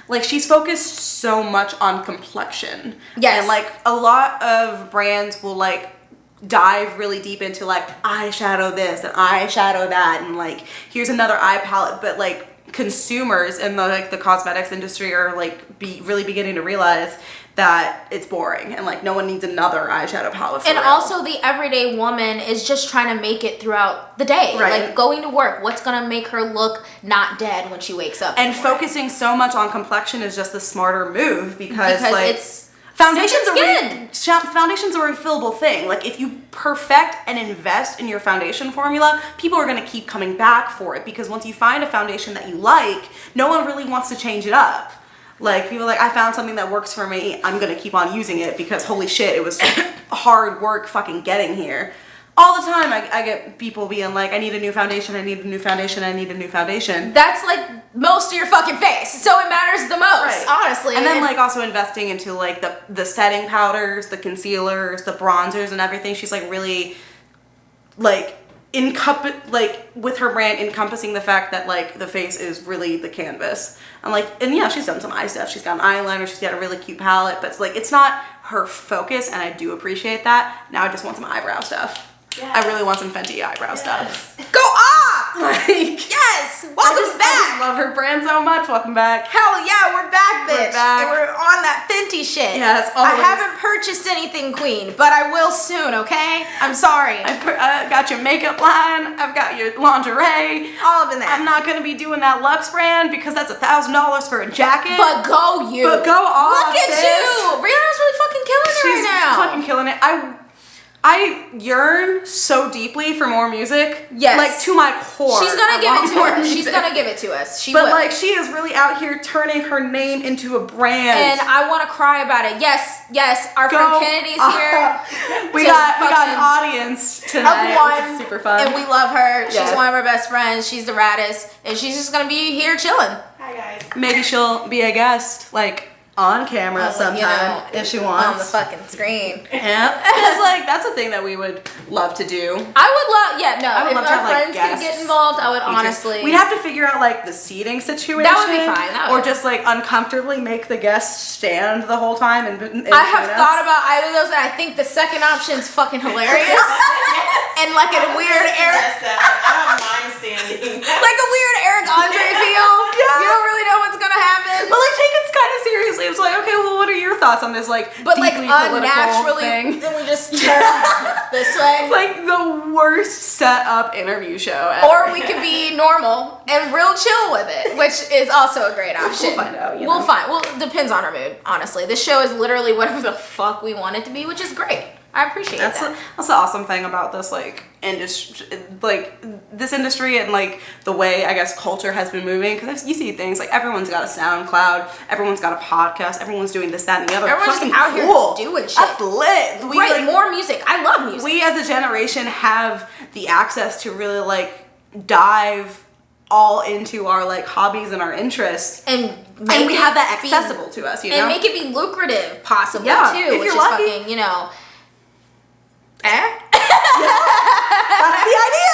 like, she's focused so much on complexion. Yes. And, like, a lot of brands will, like, dive really deep into, like, eyeshadow this and eyeshadow that, and, like, here's another eye palette, but, like, consumers in the, like, the cosmetics industry are, like, really beginning to realize that it's boring, and, like, no one needs another eyeshadow palette for And real. also, the everyday woman is just trying to make it throughout the day. Right. Like, going to work, what's gonna make her look not dead when she wakes up? And focusing so much on complexion is just the smarter move, because like, it's foundation's skin. foundation's a refillable thing. Like, if you perfect and invest in your foundation formula, people are going to keep coming back for it, because once you find a foundation that you like, no one really wants to change it up. Like, people are like, I found something that works for me, I'm going to keep on using it, because holy shit, it was hard work fucking getting here. All the time I get people being like, I need a new foundation, I need a new foundation, I need a new foundation. That's like most of your fucking face, so it matters the most, Right. honestly. And then, like, also investing into, like, the setting powders, the concealers, the bronzers and everything. She's, like, really, like, with her brand encompassing the fact that, like, the face is really the canvas. And yeah, she's done some eye stuff. She's got an eyeliner, she's got a really cute palette, but it's, like, it's not her focus, and I do appreciate that. Now I just want some eyebrow stuff. Yes. I really want some Fenty eyebrow stuff. Go off! Like, yes! Welcome back! I just love her brand so much. Welcome back. Hell yeah, we're back, bitch. We're back. And we're on that Fenty shit. Yes, I always. haven't purchased anything, Queen, but I will soon, okay? I'm sorry. I've got your makeup line. I've got your lingerie. All of that. I'm not going to be doing that Luxe brand, because that's $1,000 for a jacket. But go you. But go off, Look at sis. you. Rihanna's really fucking killing it She's right now. fucking killing it. I yearn so deeply for more music. Yes. Like, to my core. She's gonna give it to more us. She's music. gonna give it to us. She But, will. like, she is really out here turning her name into a brand. And I want to cry about it. Yes. Our friend Kennedy's here. we got an audience tonight. Of one, which is super fun. and we love her. She's Yes. one of our best friends. She's the raddest, and she's just gonna be here chilling. Hi guys. Maybe she'll be a guest, like, on camera sometime, You know, if she wants. on the fucking screen. Yeah, it's like, that's a thing that we would love to do. I would love, I would if love to our have, like, friends could get guests. involved, I would honestly. We'd have to figure out, like, the seating situation. That would be fine. Or just, like, uncomfortably make the guests stand the whole time and I have thought about either of those, and I think the second option's fucking hilarious. And like a weird Eric, I don't mind standing. like a weird Eric Andre feel. Yeah. You don't really know what's gonna happen. But, like, take it kind of seriously. It's like, okay, well, what are your thoughts on this, like, But like deeply political unnaturally, thing? then we just turn this way. It's like the worst set up interview show ever. Or we could be normal and real chill with it, which is also a great option. We'll find out, you We'll know. find. Well, it depends on our mood, honestly. This show is literally whatever the fuck we want it to be, which is great. I appreciate That's that. the awesome thing about this, like, industry, like, this industry, and, like, the way, I guess, culture has been moving. Because you see things like, everyone's got a SoundCloud, everyone's got a podcast, everyone's doing this, that, and the other. Everyone's Fucking just out here cool. doing shit. That's lit. We, Right, like, more music. I love music. we as a generation have the access to really, like, dive all into our, like, hobbies and our interests. and we have that accessible to us, you know? And make it be lucrative, possibly, Yeah, too. if which you're is lucky. fucking, you know. That's the idea.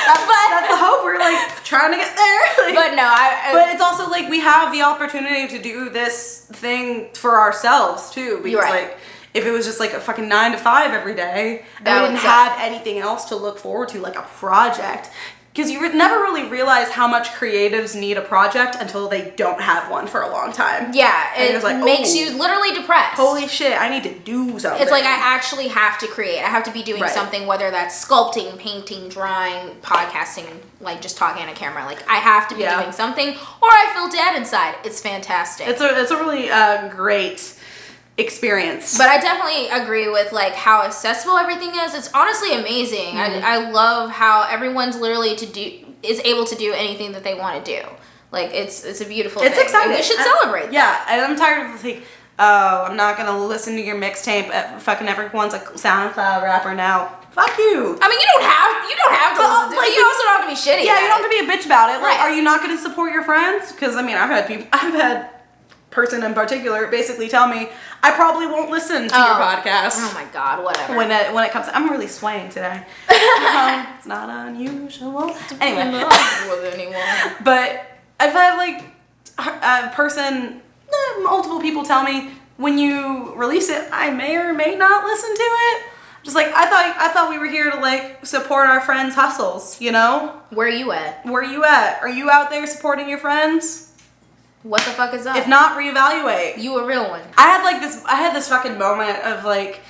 That's the hope. We're, like, trying to get there. Like, But no, but it's also, like, we have the opportunity to do this thing for ourselves, too. Because, You're right. like, if it was just, like, a fucking 9 to 5 every day, and That we would didn't suck. have anything else to look forward to, like a project. Because you would never really realize how much creatives need a project until they don't have one for a long time. yeah, And it you're just like, makes oh, you literally depressed. Holy shit, I need to do something. It's like I actually have to create. I have to be doing Right. something, whether that's sculpting, painting, drawing, podcasting, like just talking on a camera. Like I have to be Yeah. doing something, or I feel dead inside. It's fantastic. It's a really great experience. But I definitely agree with like how accessible everything is. It's honestly amazing. Mm-hmm. I love how everyone's literally is able to do anything that they want to do. Like it's a beautiful It's thing. exciting. And we should celebrate that. Yeah, and I'm tired of like, oh, I'm not gonna listen to your mixtape. Fucking everyone's a SoundCloud rapper now. Fuck you. I mean, you don't have to But, listen to like, it. You also don't have to be shitty. Yeah, about you don't have to be a bitch about it. Like, Right. are you not gonna support your friends? Because I mean, I've had person in particular basically tell me I probably won't listen to your podcast. Oh my god, whatever. When it comes, I'm really swaying today. It's not unusual. Anyway, with anyone. but I've had like multiple people tell me when you release it, I may or may not listen to it. Just like I thought we were here to like support our friends' hustles, you know? Where you at? Where you at? Are you out there supporting your friends? What the fuck is up? If not, reevaluate. You a real one. I had this fucking moment of like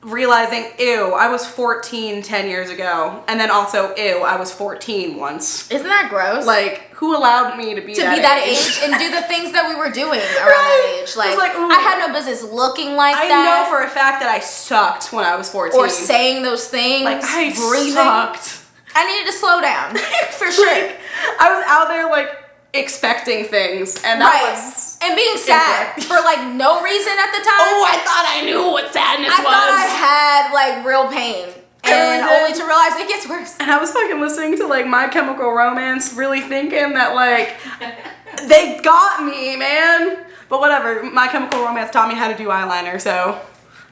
realizing, ew, I was 14 10 years ago. And then also, ew, I was 14 once. Isn't that gross? Like, who allowed me to be that age and do the things that we were doing around that age? Like, I had no business looking like that. I know for a fact that I sucked when I was 14. Or saying those things. Like, I breathing. sucked. I needed to slow down. For sure. Like, I was out there, like, expecting things. And that was... And being sad for like no reason at the time. Oh, I thought I knew what sadness was. I thought I had like real pain. And only to realize it gets worse. And I was fucking listening to like My Chemical Romance, really thinking that like they got me, man. But whatever, My Chemical Romance taught me how to do eyeliner, so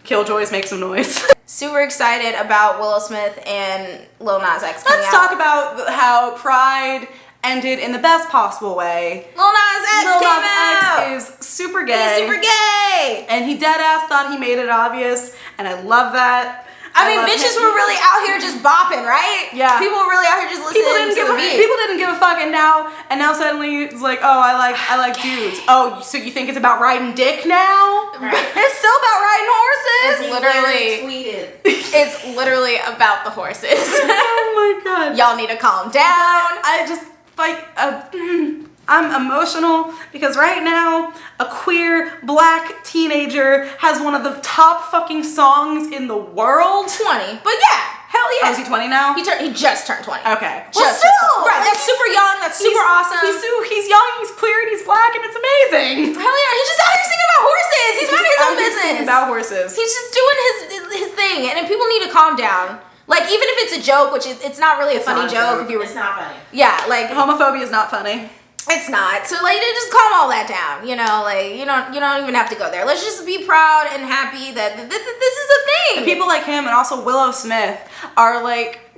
Killjoys make some noise. Super excited about Willow Smith and Lil Nas X coming Let's talk about how Pride ended in the best possible way. Lil Nas X Lil came Nas out. X is super gay. He's super gay. And he dead ass thought he made it obvious, and I love that. I mean, bitches were really out here just bopping, right? Yeah. People were really out here just listening to the beat. People didn't give a fuck, and now suddenly it's like, oh, I like dudes. Oh, so you think it's about riding dick now? Right. It's still about riding horses. It's literally tweeted. It's literally about the horses. Oh my god. Y'all need to calm down. I just like I'm emotional because right now a queer black teenager has one of the top fucking songs in the world. 20, but yeah, hell yeah. Oh, is he 20 now? He just turned 20. Okay. Well, still, right? That's super young. That's super awesome. He's young. He's queer and he's black, and it's amazing. Hell yeah, he's just out here singing about horses. He's minding his own business. Singing about horses. He's just doing his thing, and people need to calm down. Like, even if it's a joke, which it's not really a funny joke. It's not funny. Yeah, like homophobia is not funny. It's not. So like, just calm all that down. You know, like you don't even have to go there. Let's just be proud and happy that this is a thing. People like him and also Willow Smith are like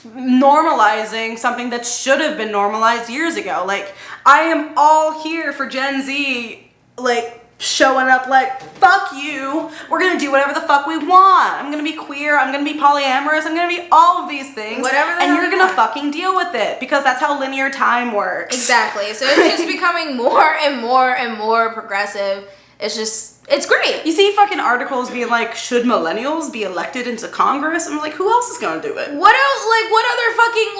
normalizing something that should have been normalized years ago. Like, I am all here for Gen Z, like, showing up like, fuck you, we're gonna do whatever the fuck we want. I'm gonna be queer, I'm gonna be polyamorous, I'm gonna be all of these things. Whatever the and hell you're you gonna want. fucking deal with it, because that's how linear time works. Exactly. So it's just becoming more and more and more progressive. It's great. You see fucking articles being like, should millennials be elected into Congress? I'm like, who else is gonna do it? What else? Like, what other fucking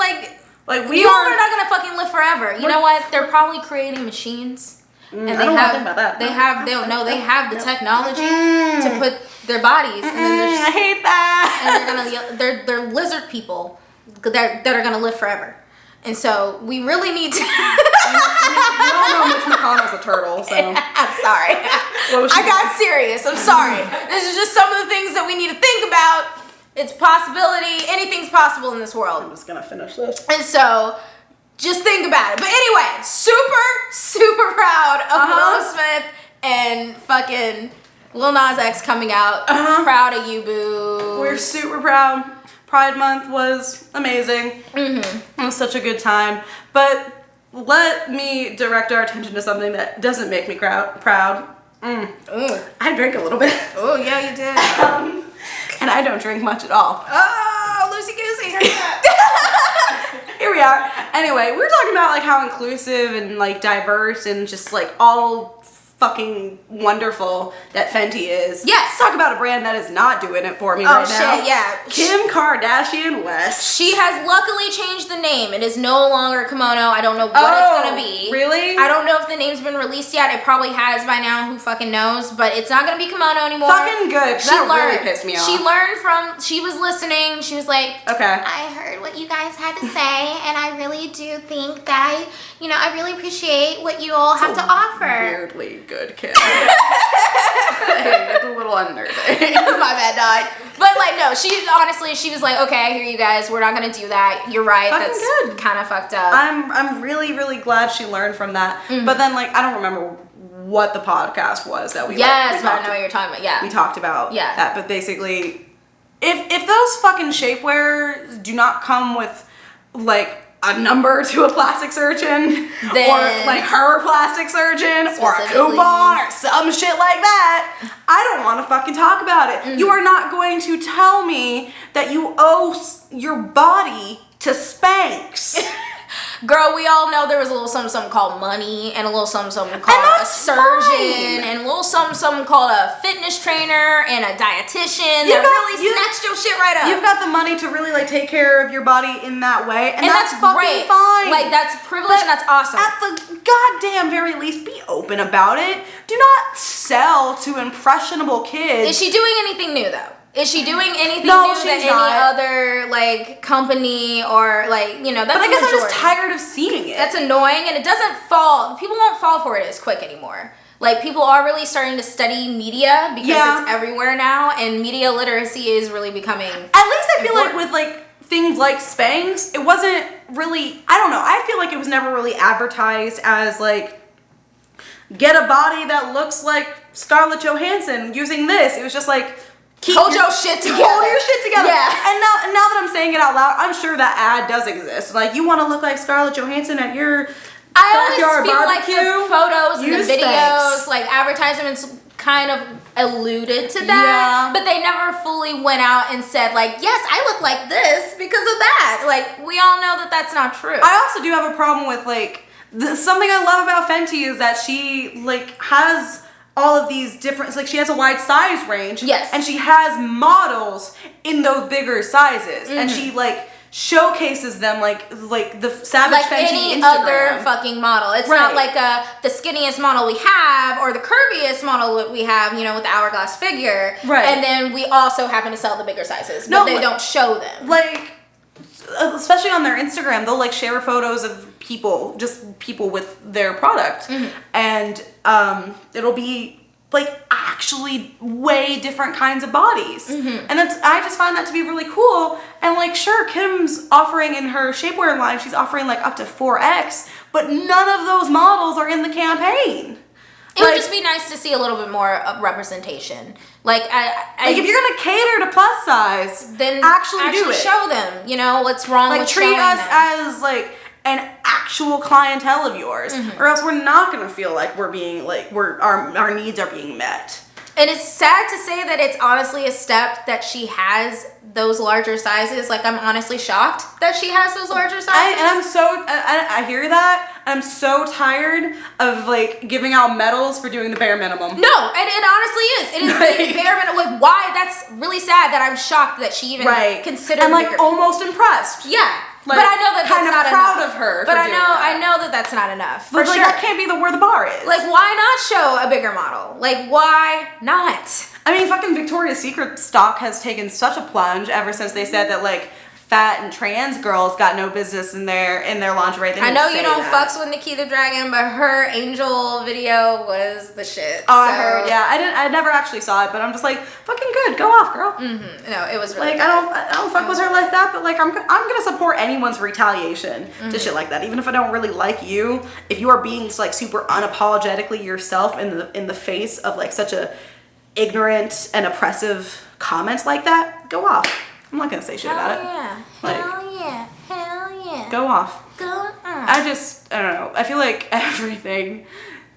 like we are not gonna fucking live forever. You know what? They're probably creating machines. And I don't want to think about that. They have the technology to put their bodies, and then I hate that. and they're lizard people that are gonna live forever. And so we really need to. We all know Mitch McConnell's a turtle, so. I'm sorry. I got serious. I'm sorry. This is just some of the things that we need to think about. It's possibility. Anything's possible in this world. I'm just gonna finish this. And so. Just think about it. But anyway, super proud of Willow Smith and fucking Lil Nas X coming out. Proud of you, boo. We're super proud. Pride Month was amazing. It was such a good time. But let me direct our attention to something that doesn't make me proud. I drank a little bit. Oh, yeah, you did. And I don't drink much at all. Oh, loosey-goosey. Here we are. Anyway, we were talking about like how inclusive and like diverse and just like all fucking wonderful that Fenty is. Yes. Let's talk about a brand that is not doing it for me right now. Oh shit, yeah. Kim Kardashian West. She has luckily changed the name. It is no longer Kimono. I don't know what it's gonna be. Really? I don't know if the name's been released yet. It probably has by now. Who fucking knows? But it's not gonna be Kimono anymore. Fucking good. That really pissed me off. She learned from. She was listening. She was like, okay. I heard what you guys had to say, and I really do think that I really appreciate what you all have to offer. Weirdly good, Kim. It's a little unnerving. My bad, dog. But like, no, she was like, okay, I hear you guys. We're not gonna do that. You're right. Fucking That's good. Kind of fucked up. I'm really glad she learned from that. But then like, I don't remember what the podcast was that we. Yes, we but I talked know what you're talking about. Yeah. We talked about Yeah. that, but basically, if those fucking shapewears do not come with like a number to a plastic surgeon, Then- or like her plastic surgeon, or a Specifically. coupon, or some shit like that, I don't want to fucking talk about it. You are not going to tell me that you owe your body to Spanx. Girl, we all know there was a little something called money, and a little something called a that's surgeon, fine. and a little something called a fitness trainer and a dietitian You that got- really you- snatched your shit right up. You've got the money to really like take care of your body in that way, and that's fucking great. fine. Like, that's privilege, and that's awesome. At the goddamn very least, be open about it. Do not sell to impressionable kids. Is she doing anything new though? Is she doing anything No, new she's that any not. other like company or like, you know, that's but I guess I'm just majority. tired of seeing it. That's annoying, and it doesn't fall. People won't fall for it as quick anymore. Like, people are really starting to study media because Yeah. it's everywhere now, and media literacy is really becoming. At least I feel like important. with like things like Spanx, it wasn't really, I don't know, I feel like it was never really advertised as like, get a body that looks like Scarlett Johansson using this. It was just like, Hold your shit together. Hold your shit together. Yeah. And now that I'm saying it out loud, I'm sure that ad does exist. Like, you want to look like Scarlett Johansson at your I always backyard feel barbecue? like the photos and the Use videos, Spanx. like advertisements, kind of alluded to that, Yeah. but they never fully went out and said like, yes, I look like this because of that. Like, we all know that that's not true. I also do have a problem with like something I love about Fenty is that she like has all of these different, like she has a wide size range. Yes. And she has models in those bigger sizes, and she like showcases them like the Savage like Fenty any Instagram. other fucking model. It's Right. not like the skinniest model we have or the curviest model that we have, you know, with the hourglass figure. Right. And then we also happen to sell the bigger sizes, No, but they like- don't show them. Like, especially on their Instagram, they'll like share photos of people, just people with their product, and it'll be like actually way different kinds of bodies, and I just find that to be really cool. And like, sure, Kim's offering in her shapewear line, she's offering like up to 4X, but none of those models are in the campaign. It would just be nice to see a little bit more representation. Like, Like, if you're gonna cater to plus size, then actually do it. show them, you know, what's wrong Like, with treat showing us them. as like an actual clientele of yours, or else we're not gonna feel like we're being like our needs are being met. And it's sad to say that it's honestly a step that she has those larger sizes. Like, I'm honestly shocked that she has those larger sizes. I hear that. I'm so tired of like giving out medals for doing the bare minimum. No, and it honestly is. It is Like- bare minimum. Like, why? That's really sad that I'm shocked that she even considered and like bigger. almost impressed. Yeah. Like, but I know that that's kind of not proud enough. of her But for I doing know, that. I know that that's not enough. For But like, sure. that can't be where the bar is. Like, why not show a bigger model? Like, why not? I mean, fucking Victoria's Secret stock has taken such a plunge ever since they said that like fat and trans girls got no business in their lingerie. They I didn't know say you don't that. fucks with Nikki the Dragon, but her angel video was the shit. Oh, I heard. Yeah, I never actually saw it, but I'm just like, fucking good. Go off, girl. No, it was really Like, good. I don't fuck with her like that, but like I'm gonna support anyone's retaliation to shit like that, even if I don't really like you. If you are being like super unapologetically yourself in the face of like such a ignorant and oppressive comments like that, go off. I'm not gonna say shit about it. Yeah. Like, Hell yeah. Hell yeah. go off. Go on. I don't know. I feel like everything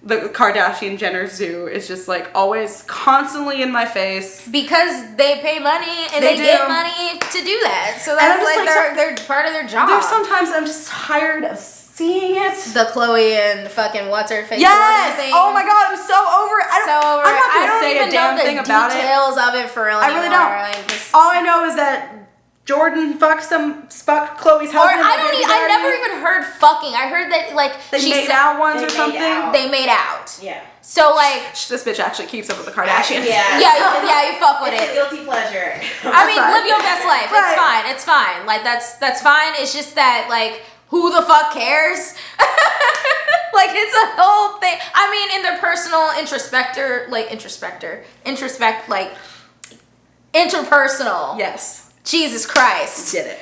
the Kardashian Jenner do is just like always constantly in my face. Because they pay money and They they get do. money to do that. So And I'm that's just like, like, they're part of their job. There's sometimes I'm just tired of seeing it. the Chloe and fucking what's her face. Yes! thing. Oh my god, I'm so over it. I'm not I gonna don't say even a damn know thing the about it. details of it for real I really anymore. don't. Like, just, All I know is that Jordan fucked Chloe's or husband. I never even heard fucking. I heard that like They she made said- out once They or made something. out. They made out. Yeah. So like, This bitch actually keeps up with the Kardashians. Yeah. yeah, you fuck with It's a it. guilty pleasure. I mean, fine. live your best life. Right. It's fine. It's fine. Like that's fine. It's just that like, who the fuck cares? Like, it's a whole thing. I mean, in their personal interpersonal. Yes. Jesus Christ. Did it.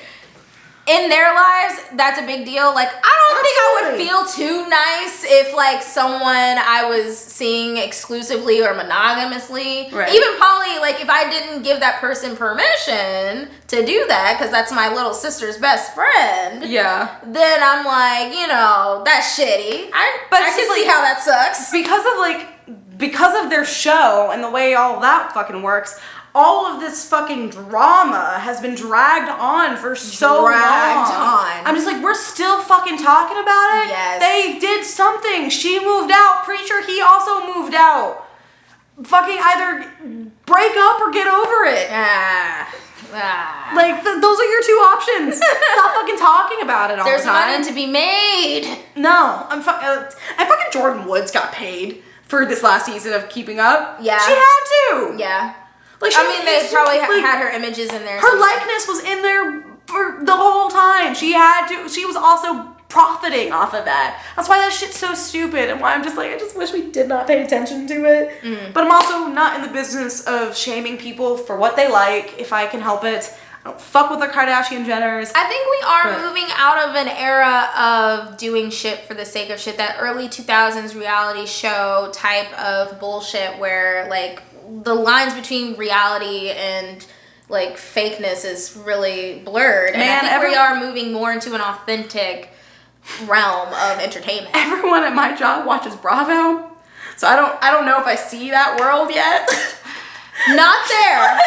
in their lives, that's a big deal. Like, I don't think I would feel too nice if, like, someone I was seeing exclusively or monogamously, Right. even poly, like, if I didn't give that person permission to do that, because that's my little sister's best friend, Yeah. then I'm like, you know, that's shitty. I can see how that sucks. Because of their show and the way all that fucking works, all of this fucking drama has been dragged on for so long. I'm just like, we're still fucking talking about it? Yes. They did something. She moved out. Pretty sure he also moved out. Fucking either break up or get over it. Like, those are your two options. Stop fucking talking about it all There's the time. money to be made. No, and fucking Jordan Woods got paid for this last season of Keeping Up. Yeah. She had to. Yeah. Like, They probably had her images in there. Her likeness was in there for the whole time. She was also profiting off of that. That's why that shit's so stupid and why I'm just like, I just wish we did not pay attention to it. But I'm also not in the business of shaming people for what they like if I can help it. I don't fuck with the Kardashian Jenners. I think we are moving out of an era of doing shit for the sake of shit. That early 2000s reality show type of bullshit where, like, the lines between reality and, like, fakeness is really blurred. And I think we are moving more into an authentic realm of entertainment. Everyone at my job watches Bravo, so I don't know if I see that world yet. Not there.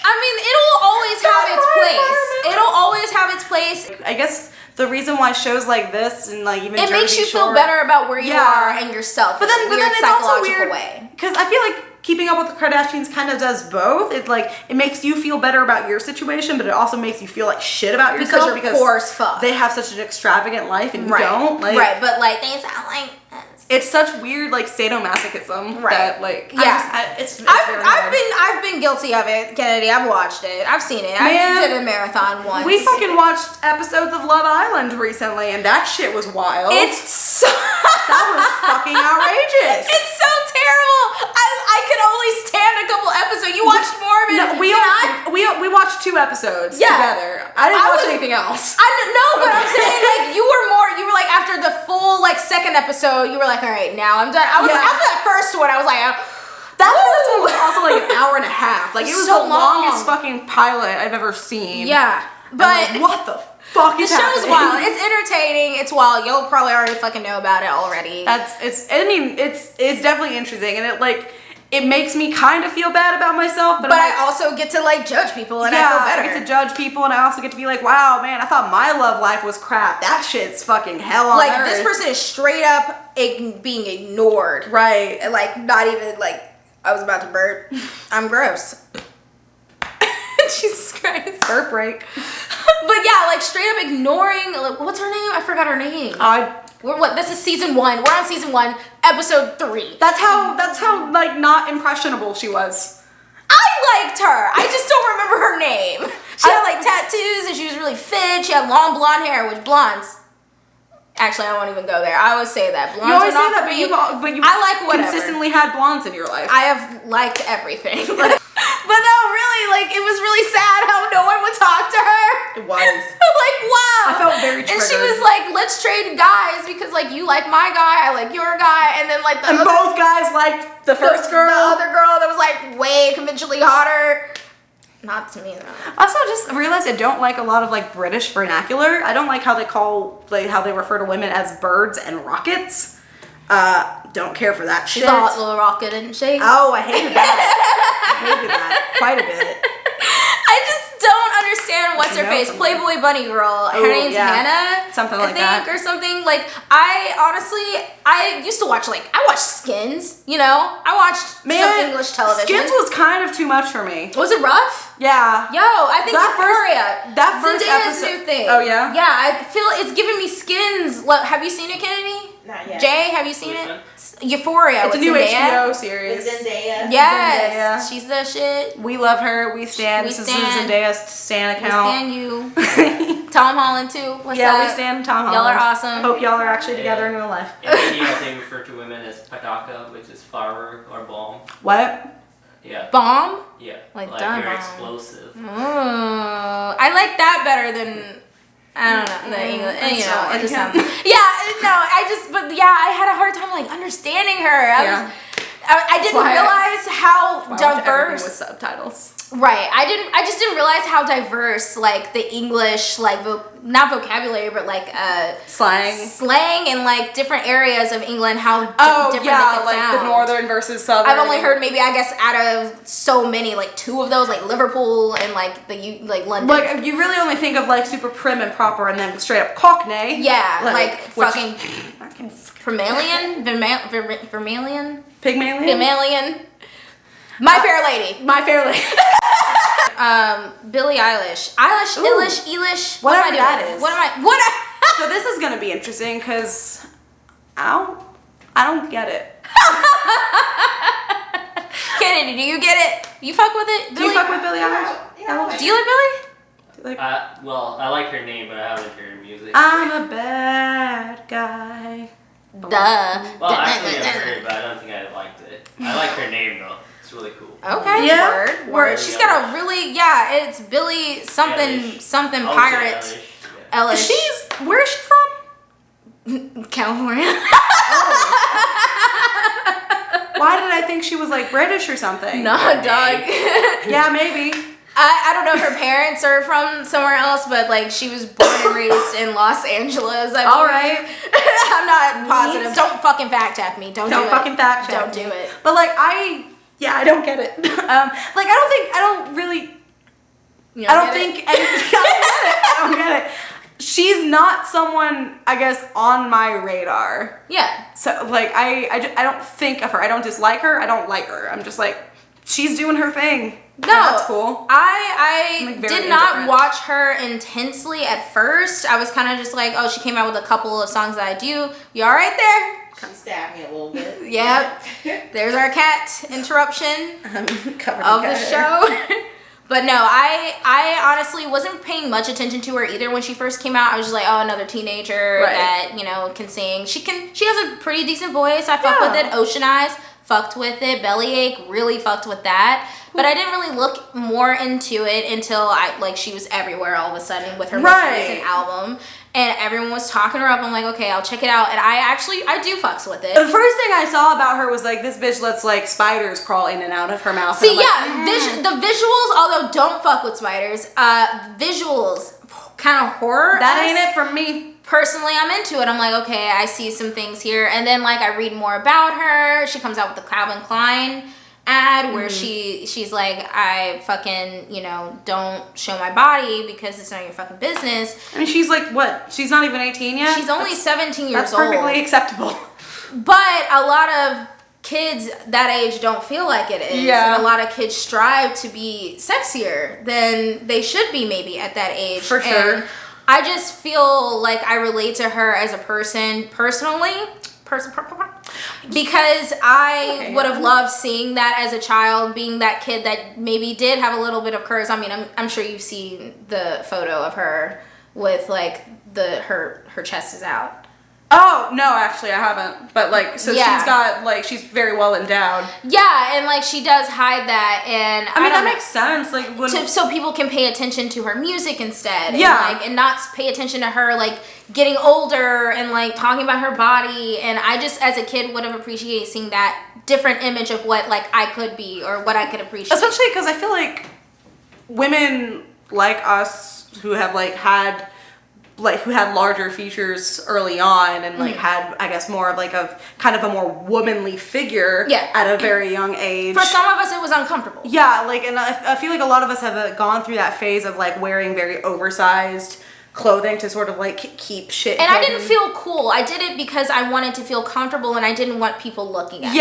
I mean, it'll always have its place. It'll always have its place. I guess the reason why shows like this and, like, even It Jersey makes you Shore, feel better about where you are and yourself. But then it's also weird way. because I feel like Keeping Up with the Kardashians kind of does both. It makes you feel better about your situation, but it also makes you feel like shit about yourself because you're poor as fuck. They have such an extravagant life and you don't. Like, right, but, like, they sound like us. It's such weird, like, sadomasochism that, like, I've been guilty of it, Kennedy. I've watched it. I've seen it. I did a marathon once. We fucking watched episodes of Love Island recently, and that shit was wild. That was fucking outrageous. It's so terrible. I could only stand a couple episodes. You watched more of it. No, we watched 2 episodes together. I didn't watch anything else. But I'm saying, like, you were like, after the full, like, second episode, you were like, all right, now I'm done. After that first one, I was like, that first one was also like an hour and a half. Like, it was so the longest fucking pilot I've ever seen. Yeah. But like, what the fuck is happening? The show's wild. It's entertaining. It's wild. You'll probably already fucking know about it already. It's definitely interesting, and it makes me kind of feel bad about myself, but I also get to, like, judge people, and I feel better. I get to judge people, and I also get to be like, wow, man, I thought my love life was crap. That shit's fucking hell on earth. This person is straight up being ignored. Right. And, like, not even, like, I was about to burp. I'm gross. Jesus Christ. Burp break. But yeah, like, straight up ignoring, like, what's her name? I forgot her name. This is season 1. We're on season 1, episode 3. That's how like, not impressionable she was. I liked her. I just don't remember her name. She had, like, tattoos, and she was really fit. She had long blonde hair, which blondes. Actually, I won't even go there. I always say that. Blondes you always are not say that, for me. but you I like whatever. consistently had blondes in your life. I have liked everything. But no, really, like, it was really sad how no one would talk to her. It was. Like, wow. I felt very triggered. And she was like, let's trade guys because, like, you like my guy, I like your guy. And then, like, both guys liked the first girl. The other girl that was, like, way conventionally hotter. Not to me, though. Also, just realized I don't like a lot of, like, British vernacular. I don't like how they refer to women as birds and rockets. Don't care for that shit. She's a hot little rocket, isn't she? Oh, I hated that. I hated that quite a bit. I just don't understand what's her face. Playboy bunny girl. Her name's Hannah. Something like that. Or something. Like, I used to watch, like, I watched Skins, you know? I watched some English television. Skins was kind of too much for me. Was it rough? Yeah. Yo, I think Euphoria. That first Zendaya's episode. new thing. Oh, yeah? Yeah, I feel it's giving me Skins. Have you seen it, Kennedy? Not yet. Jay, have you seen it? Euphoria. It's a new HBO series. Zendaya. Yes. She's the shit. We love her. We stand. This is Zendaya's Stan account. We stand you. Tom Holland, too. What's up? We stand Tom Holland. Y'all are awesome. Hope y'all are actually together in real life. In India, they refer to women as pataka, which is firework or bomb. What? Yeah. Bomb? Yeah. Like you're bomb. explosive. I like that better than I don't know the English, and, you know, so it just like sounds. I had a hard time like understanding her. I didn't realize how diverse. With subtitles. Right. I just didn't realize how diverse like the English like not vocabulary but like slang in like different areas of England how different they could like sound. the northern versus southern. I've only heard maybe I guess out of so many like 2 of those like Liverpool and like like London. Like you really only think of like super prim and proper and then straight up Cockney. Yeah, like fucking Vermilion? Pygmalion. My Fair Lady. Billie Eilish. Eilish. Whatever that is. What? So this is gonna be interesting because I don't get it. Kennedy, do you get it? You fuck with it? Do you fuck with Billie Eilish? Yeah. Do you like Billie? Well, I like her name, but I haven't heard her music. I'm a bad guy. Duh. Well, actually, I've heard it, but I don't think I liked it. I like her name though. It's really cool. Okay. Yeah. Word. She's got a really it's Billie something pirate. Eilish. Where is she from? California. Why did I think she was like British or something? No, dog. Yeah, maybe. I don't know if her parents are from somewhere else, but like she was born and raised in Los Angeles. All right. I'm not positive. Don't fucking fact check me. Don't fucking fact check. Don't do it. But like I don't get it. Like I don't get it. She's not someone, I guess, on my radar. Yeah. So like I don't think of her. I don't dislike her. I don't like her. I'm just like, she's doing her thing. No, that's cool. I like, did not watch her intensely at first. I was kind of just like, oh, she came out with a couple of songs that I do. You all right there? Come stab me a little bit. Yep. There's our cat interruption of the show. But no, I honestly wasn't paying much attention to her either when she first came out. I was just like, oh, another teenager that, you know, can sing. She has a pretty decent voice. I fucked with it. Ocean Eyes, fucked with it. Bellyache, really fucked with that. But I didn't really look more into it until she was everywhere all of a sudden with her most recent album. And everyone was talking her up. I'm like, okay, I'll check it out. And I do fucks with it. The first thing I saw about her was like, this bitch lets like spiders crawl in and out of her mouth. See, the visuals, although don't fuck with spiders, visuals, kind of horror. That ain't it for me. Personally, I'm into it. I'm like, okay, I see some things here. And then like I read more about her. She comes out with the Calvin Klein ad where she's like, I fucking, you know, don't show my body because it's not your fucking business. I mean, she's like, what? She's not even 18 yet? She's only 17 years old. That's perfectly acceptable. But a lot of kids that age don't feel like it is. Yeah. And a lot of kids strive to be sexier than they should be maybe at that age. For sure. And I just feel like I relate to her as a person personally. Because I would have loved seeing that as a child, being that kid that maybe did have a little bit of curves. I mean, I'm sure you've seen the photo of her with like her chest is out. Oh, no, actually I haven't. But like, so she's got like, she's very well endowed. Yeah, and like she does hide that, and I mean that makes sense. Like so people can pay attention to her music instead. Yeah. And not pay attention to her like getting older and like talking about her body. And I just as a kid would have appreciated seeing that different image of what like I could be or what I could appreciate. Especially because I feel like women like us who have like had who had larger features early on and like had I guess more of like a kind of a more womanly figure at a very young age. For some of us it was uncomfortable. Yeah, like, and I feel like a lot of us have gone through that phase of like wearing very oversized clothing to sort of like keep shit and hidden. I didn't feel cool. I did it because I wanted to feel comfortable and I didn't want people looking at me.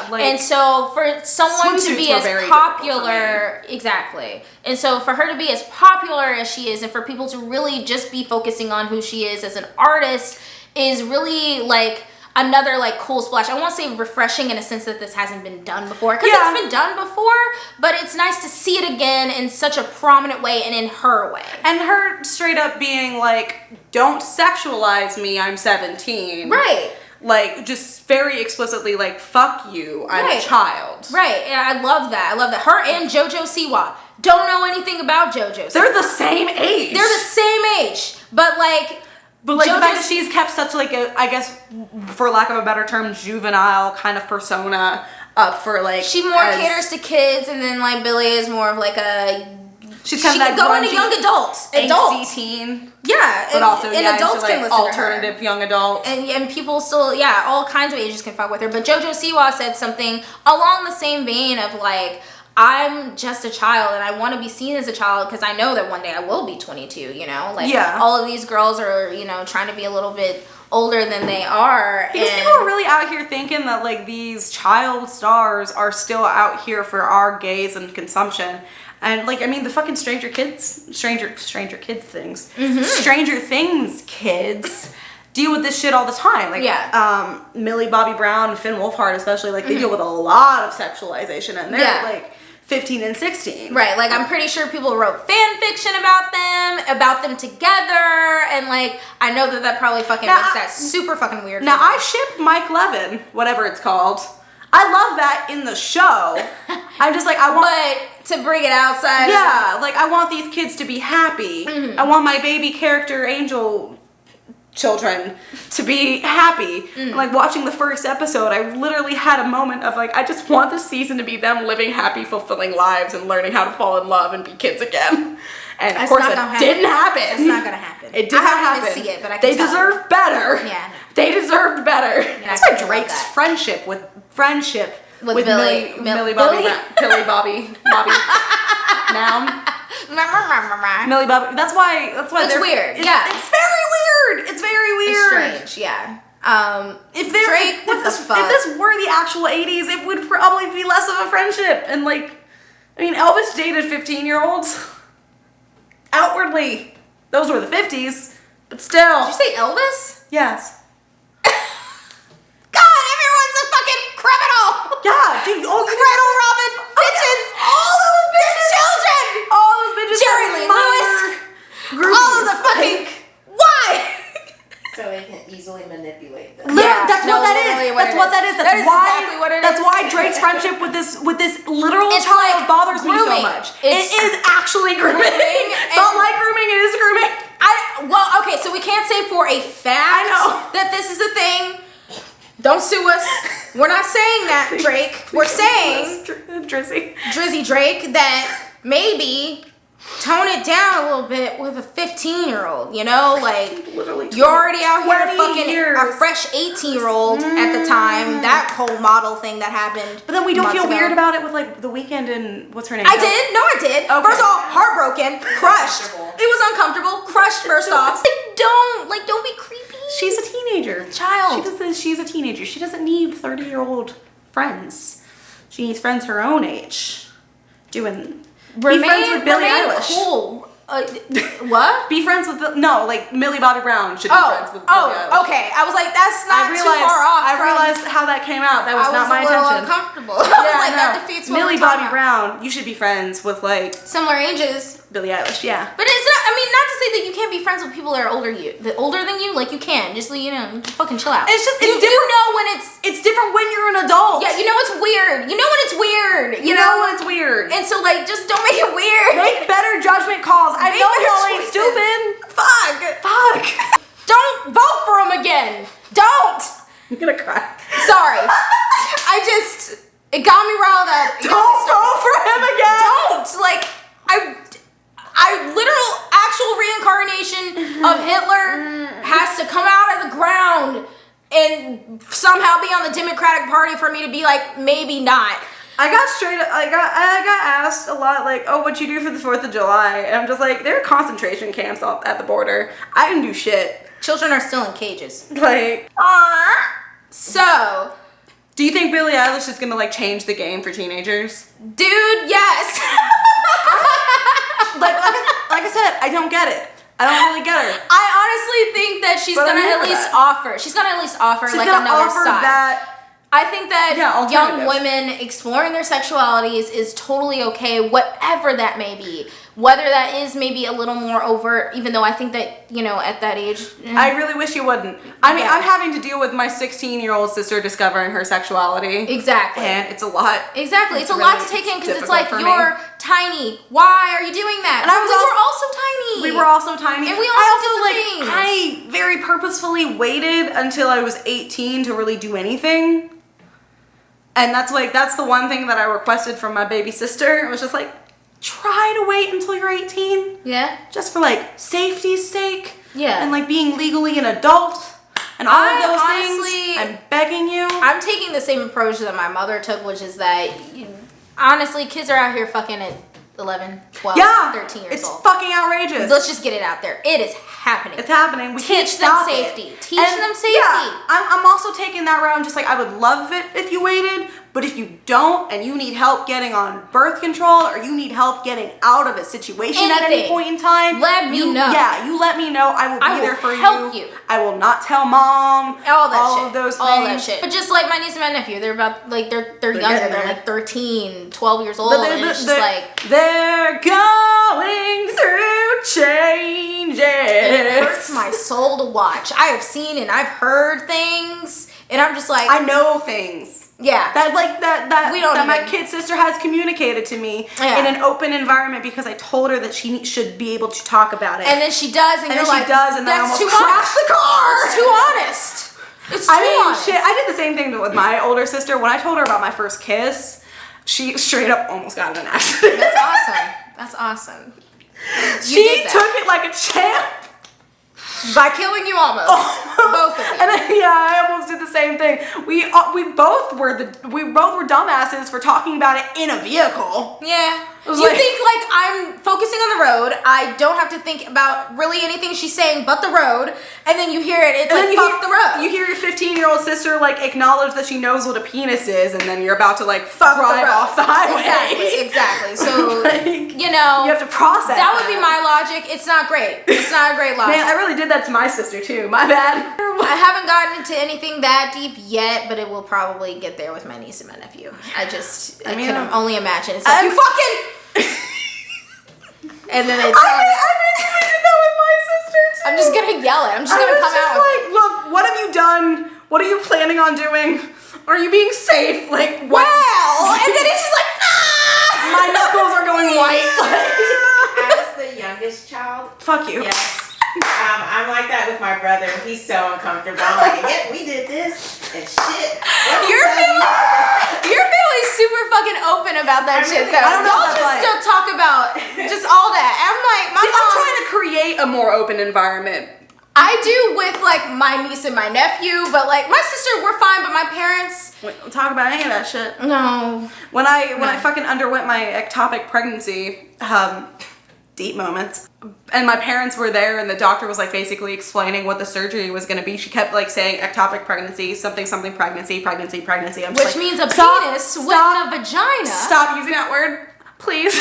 Like, and so for someone to be as popular, exactly. And so for her to be as popular as she is and for people to really just be focusing on who she is as an artist is really like another like cool splash. I won't say refreshing in a sense that this hasn't been done before because it's been done before, but it's nice to see it again in such a prominent way and in her way. And her straight up being like, don't sexualize me, I'm 17. Right. Like, just very explicitly like, fuck you, I'm a child. Right, and I love that. Her and JoJo Siwa don't know anything about JoJo Siwa. They're the same age. They're the same age. But like the fact that JoJo's- she's kept such like a, I guess, for lack of a better term, juvenile kind of persona up for like. she more caters to kids, and then like Billy is more of like a. She's kind She of can that go into grungy, young adults. angsty teen, Yeah, but also and yeah, adults into, can like, listen alternative to her. young adult. And people still, yeah, all kinds of ages can fuck with her. But JoJo Siwa said something along the same vein of like, I'm just a child and I want to be seen as a child because I know that one day I will be 22, you know? Like, Yeah. all of these girls are, you know, trying to be a little bit older than they are. Because and people are really out here thinking that like these child stars are still out here for our gaze and consumption. And like, I mean, the fucking Stranger Kids things. Mm-hmm. Stranger Things kids deal with this shit all the time. Like, Yeah. Millie Bobby Brown and Finn Wolfhard especially, like, they deal with a lot of sexualization, and they're Yeah. like 15 and 16. Right, like I'm pretty sure people wrote fan fiction about them together, and like I know that probably fucking Now, makes that super fucking weird. Now, for them. I ship Mike Levin, whatever it's called. I love that in the show. I'm just like, I want... But to bring it outside, Yeah, like I want these kids to be happy. Mm-hmm. I want my baby character angel children to be happy. Mm. Like watching the first episode, I literally had a moment of like, I just want this season to be them living happy, fulfilling lives and learning how to fall in love and be kids again. And of That's course not it gonna happen. didn't happen. It's not gonna happen. It did I not haven't happen. even see it, but I can They tell. deserve better. Yeah. They deserved better. That's I why feel Drake's that. friendship with Billy- Millie Billy? Bobby noun. Millie Bobby. That's why It's they're weird, It's, yeah. it's very weird. It's very weird. It's strange, yeah. If there, Drake, if, what the if fuck? this were the actual 80s, it would probably be less of a friendship. And like, I mean, Elvis dated 15-year-olds. Outwardly, those were the 50s, but still. Did you say Elvis? Yes. God, everyone's a fucking criminal. Yeah, dude. Oh, Criminal Robin bitches. all those bitches. Children. All those bitches. Jerry were Lee minor groupies. All of the fucking. Why? So they can easily manipulate them. Yeah, That's no, what that literally is. what That's it what is. that is. That is exactly what it That's is. why Drake's friendship with this literal It's child like bothers me so grooming. much. It's It is actually grooming. It's not and- like grooming. It is grooming. Well, okay, so we can't say for a fact I know. that this is a thing. Don't sue us. We're not saying that, Drake. We're saying, Drizzy. Drizzy Drake, that maybe tone it down a little bit with a 15-year-old, you know? Like, Literally you're already out here 20 fucking years. a fresh 18-year-old at the time. That whole model thing that happened. But then we don't months feel ago. weird about it with like The Weeknd and what's her name? I did. No, I did. Okay. First of all, heartbroken, crushed. It was uncomfortable, crushed. First off, don't be creepy. She's a teenager. Child. She's a teenager. She doesn't need 30-year-old friends. She needs friends her own age. Be friends with Billie Eilish. Cool. What? Be friends with like Millie Bobby Brown should be friends with Billie Eilish. Okay. I was like, that's not too far off. I realized how that came out. That was not my I was a little intention. uncomfortable. I was like, that defeats what Millie we're talking Bobby about. Brown. You should be friends with like Similar ages. Billie Eilish. Yeah. But it's not. I mean, not to say that you can't be friends with people that are older than you. Like you can. Just fucking chill out. It's just you know when it's different when you're an adult. Yeah, you know it's weird. You know when it's weird. You know when it's weird. And so like, just don't make it weird. Make better judgment calls. I Make know better y'all ain't choices. stupid. Fuck. Don't vote for him again. Don't. I'm gonna cry. Sorry. It got me riled up. Don't vote for him again. Don't. Like, literal actual reincarnation of Hitler has to come out of the ground and somehow be on the Democratic Party for me to be like, maybe not. I got asked a lot, like, oh, what'd you do for the 4th of July? And I'm just like, there are concentration camps at the border. I didn't do shit. Children are still in cages. Like, So, do you think Billie Eilish is gonna, like, change the game for teenagers? dude, yes. Like I said, I don't get it. I don't really get her. I honestly think that she's But I'm gonna here at for least that. offer. She's gonna at least offer She's like gonna another offer side. that. I think that young alternative. women exploring their sexualities is totally okay, whatever that may be. Whether that is maybe a little more overt, even though I think that, you know, at that age. I really wish you wouldn't. I mean, Yeah. I'm having to deal with my 16-year-old sister discovering her sexuality. Exactly. And it's a lot. Exactly. It's a really lot to take in because it's difficult like, for me. you're tiny. Why are you doing that? And I was we also- were also tiny. We were also tiny. And we also did the I very purposefully waited until I was 18 to really do anything. And that's the one thing that I requested from my baby sister. It was just like, try to wait until you're 18. Yeah. Just for like safety's sake. Yeah. And like being legally an adult. And all of those honestly- things. I'm begging you. I'm taking the same approach that my mother took, which is that, honestly, kids are out here fucking at 11, 12, 13 years it's old. fucking outrageous. Let's just get it out there. It is happening. It's happening. We can't Teach them stop safety. it. Teach And, them safety. Yeah, I'm also taking that round. Just like, I would love it if you waited, but if you don't and you need help getting on birth control or you need help getting out of a situation at any Anything. point in time, Let me know. Yeah, you let me know. I will be I will there for help you. I will not tell mom. All that shit. of those things. All that shit. But just like my niece and my nephew, they're about, like, they're younger. getting They're there. like 13, 12 years old. But And it's just like, they're going through changes. it hurts my soul to watch. I have seen and I've heard things. And I'm just like, I know things. yeah. That We don't that my even- kid sister has communicated to me Yeah. in an open environment because I told her that she should be able to talk about it. And then she does, and, And you're then she like, does, and then I that's almost too crash honest. the car. It's too honest. It's too I mean, honest. shit, I did the same thing with my older sister. When I told her about my first kiss, she straight up almost got in an accident. That's awesome. That's awesome. She did that. took it like a champ. By killing you almost. Both of you. And then, yeah, I almost did the same thing. We both were dumbasses for talking about it in a vehicle. Yeah. was You like- think like I'm focusing on the road. I don't have to think about really anything she's saying but the road. And then you hear it. It's And like, then fuck the road. You hear your 15-year-old sister like acknowledge that she knows what a penis is, and then you're about to like Fuck the drive road. off the highway. Exactly. So, Like, you know. you have to process. That would be my logic. It's not great. It's not a great logic. Man, I really did that to my sister too. My bad. I haven't gotten into anything that deep yet, but it will probably get there with my niece and my nephew. I mean, can only imagine. It's like, I'm- you fucking... And then they I really did that with my sister too. I'm just gonna yell it. I'm just I gonna was come just out with like, look, what have you done? What are you planning on doing? Are you being safe? Like, what? wow. And then it's just like, ah! My knuckles are going white. As the youngest child, Fuck you. yes. I'm like that with my brother. He's so uncomfortable. I'm like, yeah, we did this and shit. Your family's super fucking open about that I shit really- though. I don't know Y'all what just that's like. still talk about just all that. I'm like, my See, mom. I'm trying to create a more open environment. I do with like my niece and my nephew, but like my sister, we're fine. But my parents, We don't talk about any of that shit. no. When I fucking underwent my ectopic pregnancy, deep moments, and my parents were there, and the doctor was like basically explaining what the surgery was going to be. She kept like saying ectopic pregnancy, something pregnancy. I'm just Which like, means a stop, penis stop, with a vagina. Stop using that word, please.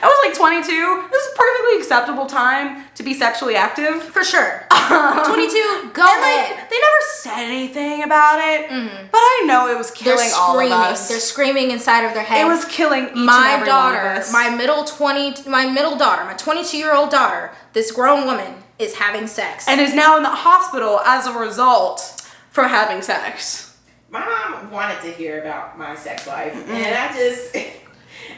I was like 22. This is a perfectly acceptable time to be sexually active. For sure. 22, go And ahead. like they never said anything about it, but I know it was They're killing all of screaming. us. They're screaming inside of their head. It was killing each and my every daughter, one of us. my middle daughter, my 22-year-old daughter, this grown woman is having sex. And is now in the hospital as a result from having sex. My mom wanted to hear about my sex life, and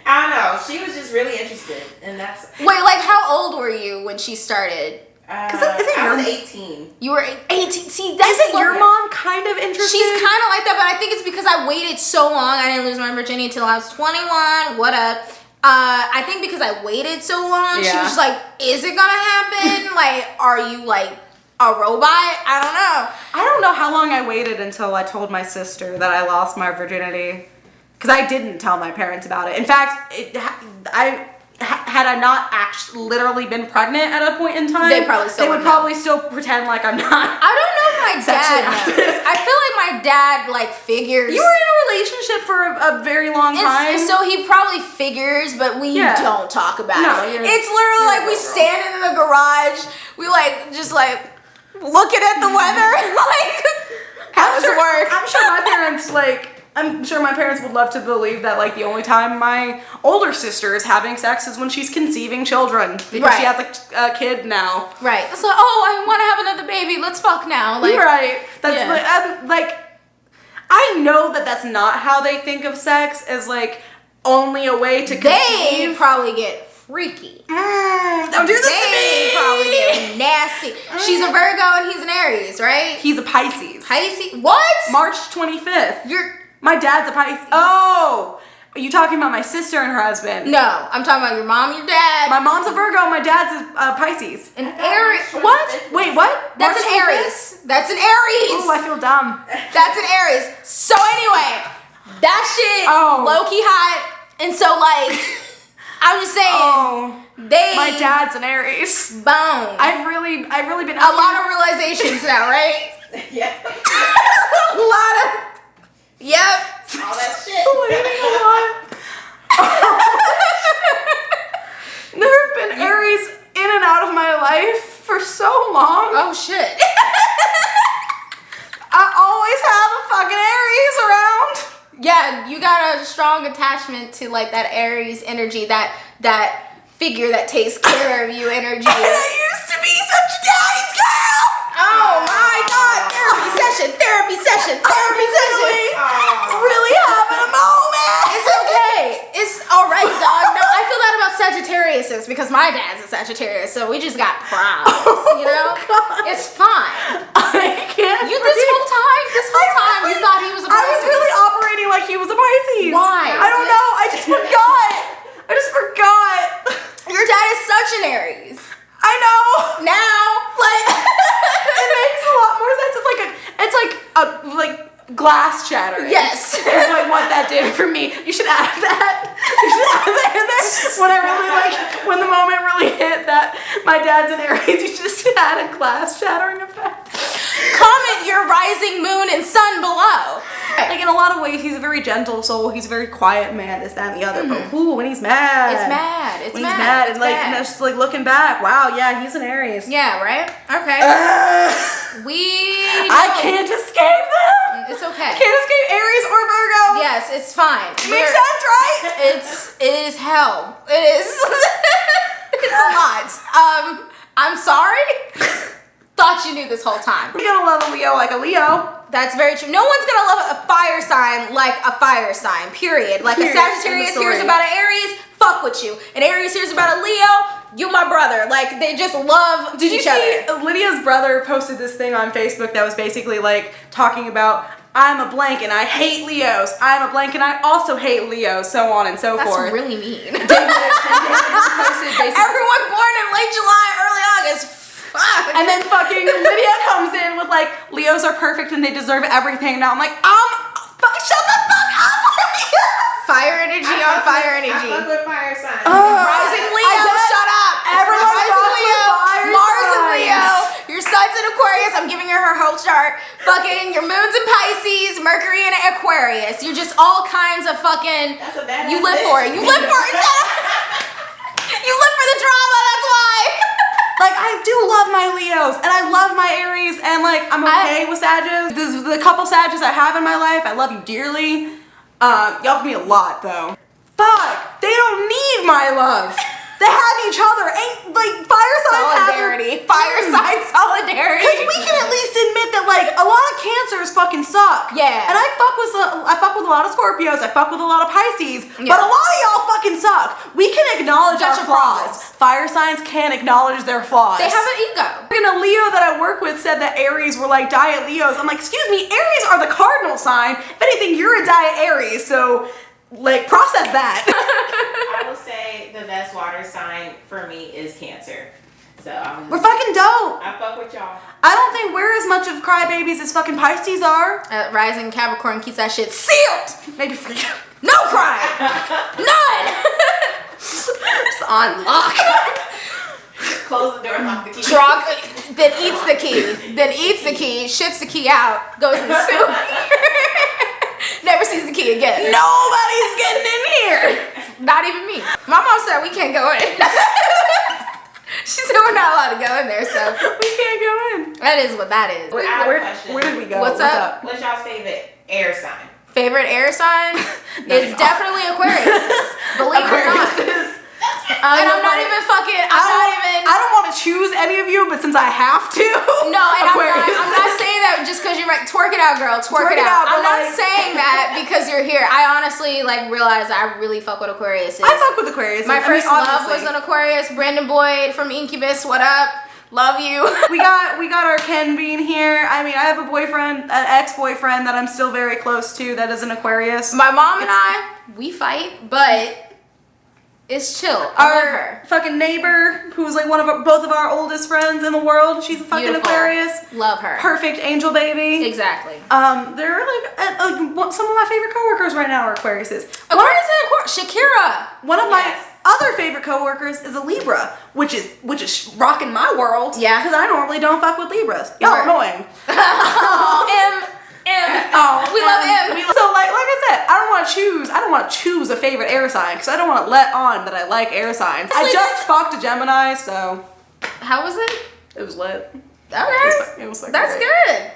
I don't know. She was just really interested, and that's. Wait, like how old were you when she started? Is it I your- was 18. You were 18. See, that's Isn't your what- mom kind of interested? She's kind of like that, but I think it's because I waited so long. I didn't lose my virginity until I was 21. What up? I think because I waited so long, she Yeah. was just like, is it gonna happen? Like, are you like a robot? I don't know. I don't know how long I waited until I told my sister that I lost my virginity. Because I didn't tell my parents about it. In fact, had I not actually literally been pregnant at a point in time, They probably still would wouldn't know. probably still pretend like I'm not. I don't know if my Sexually dad active. knows. I feel like my dad like figures. You were in a relationship for a very long time. And so he probably figures, but we Yeah. don't talk about No, it. you're- It's literally you're like we a girl. stand in the garage, we like just like looking at the weather, like how does it work? I'm sure my parents like. I'm sure my parents would love to believe that, like, the only time my older sister is having sex is when she's conceiving children because she has a kid now. Right. It's like, oh, I want to have another baby. Let's fuck now. Like, right. That's like, I know that that's not how they think of sex as, like, only a way to conceive. They probably get freaky. Don't do this to me. They probably get nasty. She's a Virgo and he's an Aries, right? He's a Pisces. Pisces? What? March 25th. You're... My dad's a Pisces. Oh! Are you talking about my sister and her husband? No, I'm talking about your mom, your dad. My mom's a Virgo, my dad's a Pisces. An Aries. What? Wait, what? That's an Aries. That's an Aries. Oh, I feel dumb. That's an Aries. So anyway, that shit low-key hot. And so, like, I'm just saying, my dad's an Aries. Bone. I've really been a lot of realizations now, right? Yeah. A lot of. Yep. All that shit. There have been Aries in and out of my life for so long. Oh shit. I always have a fucking Aries around. Yeah, you got a strong attachment to like that Aries energy, that figure that takes care of you energy. And I used to be such a daddy's girl. Oh my god, therapy session. Really having a moment. It's okay. It's alright, dog. No, I feel that about Sagittariuses because my dad's a Sagittarius, so we just got problems, you know? God. It's fine. I can't. This whole time, you thought he was a Pisces. I was really operating like he was a Pisces. Why? I don't know. I just forgot. Your dad is such an Aries. I know. Now, like, it makes a lot more sense. It's like glass shattering. yes. Is like what that did for me. You should add that. You should add that in there. When I really when the moment really hit that my dad's an Aries, you should just add a glass shattering effect. Comment your rising moon and sun below. Like in a lot of ways, he's a very gentle soul. He's a very quiet man. This, that, and the other. But when he's mad, It's mad. When he's mad, and like and just like looking back, wow, yeah, he's an Aries. Yeah, right? Okay. I can't escape them. It's okay. I can't escape Aries or Virgo. Yes, it's fine. Makes sense, right? It is hell. It is. It's a lot. I'm sorry. Thought you knew this whole time. You're gonna love a Leo like a Leo. That's very true. No one's gonna love a fire sign like a fire sign, period. Like Period. a Sagittarius hears about an Aries, fuck with you. An Aries hears about a Leo, you my brother. Like, they just love Did you each see other. Lydia's brother posted this thing on Facebook that was basically like talking about I'm a blank and I hate Leos. I'm a blank and I also hate Leos, so on and so That's forth. really mean. David posted basically, Everyone born in late July, early August, fuck. and then fucking Lydia comes in with like, Leos are perfect and they deserve everything. Now I'm like, shut the fuck up. Fire energy on fire energy. I fuck with fire signs. Rising Leo, shut up. Everyone Rising fucks with Leo, fire Mars and signs. Leo. Your sun's in Aquarius. I'm giving her whole chart. Fucking your moon's in Pisces, Mercury in Aquarius. You're just all kinds of fucking. That's a badass You live bitch. for it. You live for it. You live for the drama. That's why. Like, I do love my Leos, and I love my Aries, and like, I'm okay with Sagittarius. The couple Sagittarius I have in my life, I love you dearly. Y'all give me a lot, though. Fuck, they don't need my love. They have each other. Ain't, like, fire signs Solidarity. Fire sign solidarity. Because we can at least admit that, like, a lot of Cancers fucking suck. Yeah. And I fuck with a lot of Scorpios. I fuck with a lot of Pisces. Yeah. But a lot of y'all fucking suck. We can acknowledge That's our your flaws. flaws. Fire signs can acknowledge their flaws. They have an ego. Fucking a Leo that I work with said that Aries were like diet Leos. I'm like, excuse me, Aries are the cardinal sign. If anything, you're a diet Aries. So, like, process that. I will say the best water sign for me is Cancer. So We're fucking dope. I fuck with y'all. I don't think we're as much of crybabies as fucking Pisces are. Rising Capricorn keeps that shit sealed. Maybe for you. No cry. None. It's on lock. Close the door, lock the key. Drunk, then eats the key, shits the key out, goes in the soup. Never sees the key again. Nobody's getting in here. Not even me. My mom said we can't go in. She said we're not allowed to go in there, so We can't go in. that is what that is. I have a question. Where did we go? What's up? What's y'all's favorite air sign? favorite air sign is definitely Aquarius. Believe it or not. And I don't want to choose any of you, but since I have to, no, and Aquarius. I'm not saying that just because you're right. Twerk it out, girl. Twerk it out. I'm not saying that because you're here. I honestly realize I really fuck with Aquarius. I fuck with Aquarius. My first love was an Aquarius. Brandon Boyd from Incubus. What up? Love you. we got our Ken Bean here. I mean, I have a boyfriend, an ex-boyfriend that I'm still very close to that is an Aquarius. My mom and we fight, but it's chill. I love her. Fucking neighbor, who's like both of our oldest friends in the world. She's a fucking Beautiful. Aquarius. Love her. Perfect angel baby. Exactly. They're some of my favorite coworkers right now are Aquariuses. Shakira. One of my other favorite coworkers is a Libra, which is rocking my world. Yeah. Because I normally don't fuck with Libras. Y'all are annoying. We love him. So like I said, I don't want to choose a favorite air sign because I don't want to let on that I like air signs. I just fucked a Gemini, so how was it? it was lit. Okay. It was like That's great. good.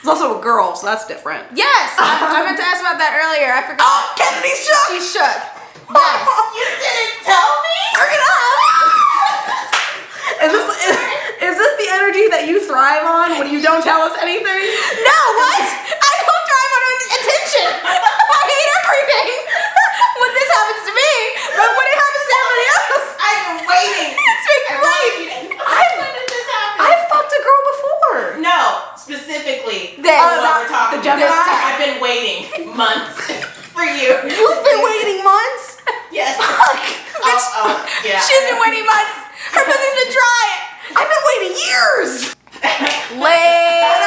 It's also a girl, so that's different. Yes, I meant to ask about that earlier. I forgot. Oh, Kennedy shook. She shook. Yes. You didn't tell me? Turn it up. Is this the energy that you thrive on when you don't tell us anything? No, what? I don't thrive on attention. I hate everything when this happens to me, but when it happens to everybody else, I've been waiting. it's been great. When did this happen? I've fucked a girl before. No, specifically. This. What we're talking The Gemini? about. I've been waiting months for you. You've been waiting months? Yes. Yeah. She's been waiting months. Her pussy's been dry. I've been waiting years.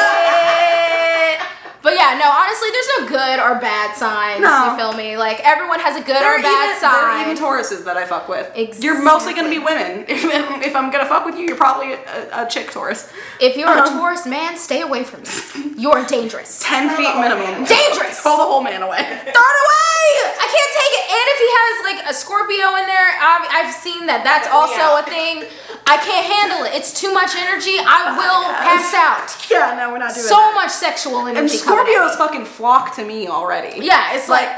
Lit. But yeah, no, honestly, there's no good or bad signs. No. You feel me? Like, everyone has a good or bad There are sign. even Tauruses that I fuck with. Exactly. You're mostly gonna be women. If I'm gonna fuck with you, you're probably a chick Taurus. If you're a Taurus man, stay away from me. You're dangerous. 10 feet minimum. Dangerous. Pull the whole man away. Throw it away! I can't take it. And if he has like a Scorpio in there, I've seen that's also a thing. I can't handle it. It's too much energy. I will pass out. Yeah, no, we're not doing So that. much sexual energy. And coming at Scorpios me. fucking flock to me already. Yeah, it's like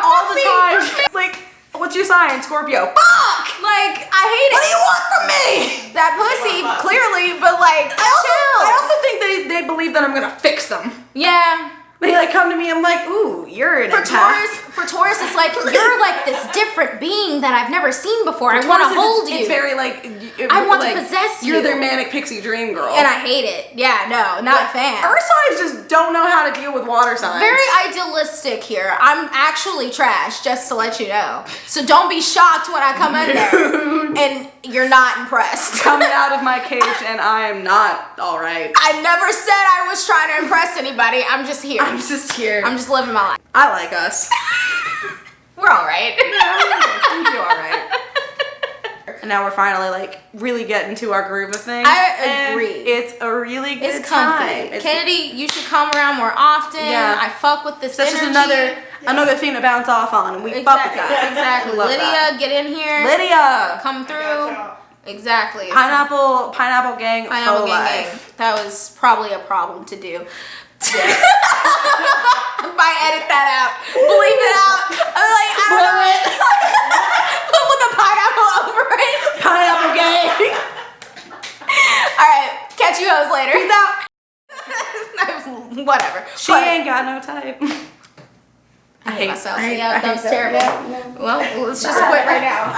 all the time. Like, what's your sign? Scorpio. Fuck! Like, I hate What do it. you want from me? That pussy, clearly, but like, I chill. also think they believe that I'm gonna fix them. Yeah. They like come to me, I'm like, ooh, you're an For Taurus, it's like you're like this different being that I've never seen before. I want to hold you. It's very like I want to possess you. You're their manic pixie dream girl. And I hate it. Yeah, no, not a fan. Earth signs just don't know how to deal with water signs. Very idealistic here. I'm actually trash, just to let you know. So don't be shocked when I come in there and you're not impressed. Coming out of my cage and I am not all right. I never said I was trying to impress anybody. I'm just here. I'm just here. I'm just living my life. I like us. We're all right. We do all right. And now we're finally like really getting to our groove of things. I agree. And it's a really good It's comfy. time. It's Kennedy, you should come around more often. Yeah. I fuck with this That's energy. just another thing to bounce off on, and we fuck with that. Exactly. Love Lydia, that. get in here. Lydia, Come through. Exactly. pineapple gang, Pineapple faux gang life. gang. That was probably a problem to do. Might edit that out. Bleep it out. I'm like, I don't know it. Put the pineapple over it. Pineapple gang. All right. Catch you hoes later. Peace out. Whatever. She ain't got no type. I hate myself. I hate Yeah, that was that. terrible. Well, let's just quit right now.